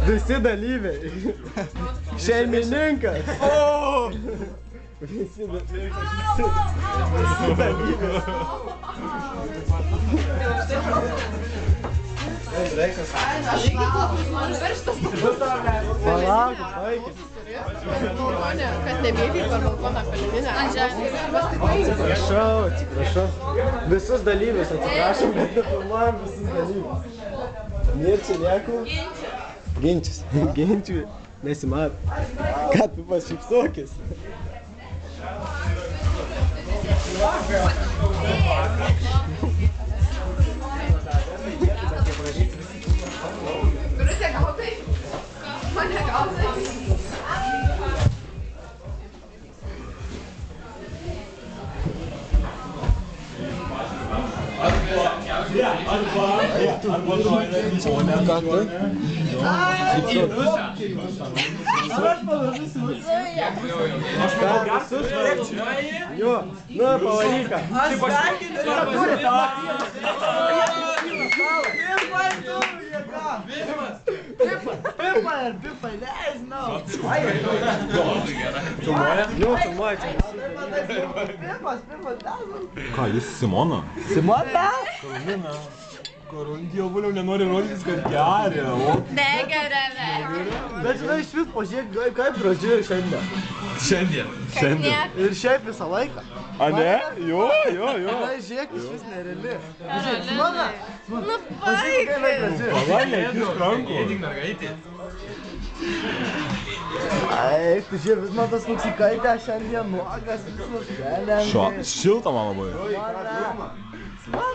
Visi dalyviai. Šeimininkas. Visi dalyviai. Palauk, baigis. Kad nebėgai per balkoną paleninę. Atsiprašau. Visus dalyvius atsiprašom, bet nefilmuojam visus dalyvius. Nėr čia nieko. Ginčius. Ginčių nesimato. Ką tu pašypsokis? Birutė, gautai? Mane gautai? Ką tu? Jo, nu pavaryką. Pipai, nežinau. Jo, filmuoja čia. Pipas, Ką, jis Simona? Simona? Karolina. Karolina, dievuliau, nenori rodytis, kad geria, o? Negerame. Bet žinai, iš vis pažiūrėk, kaip gražiai šiandien. Šiandien. Ir šiaip visą laiką. A ne? Jo. Na, žiūrėk, iš vis nereali. Žiūrėk, Simona. Nu, Pažiūrėk, kaip gražiai. Pavalė, jis rankų. Ai, tu žiūrėk, vis man tas koks įkaitę šiandien nuogas, visas keliam. Šilta man labai. Simona.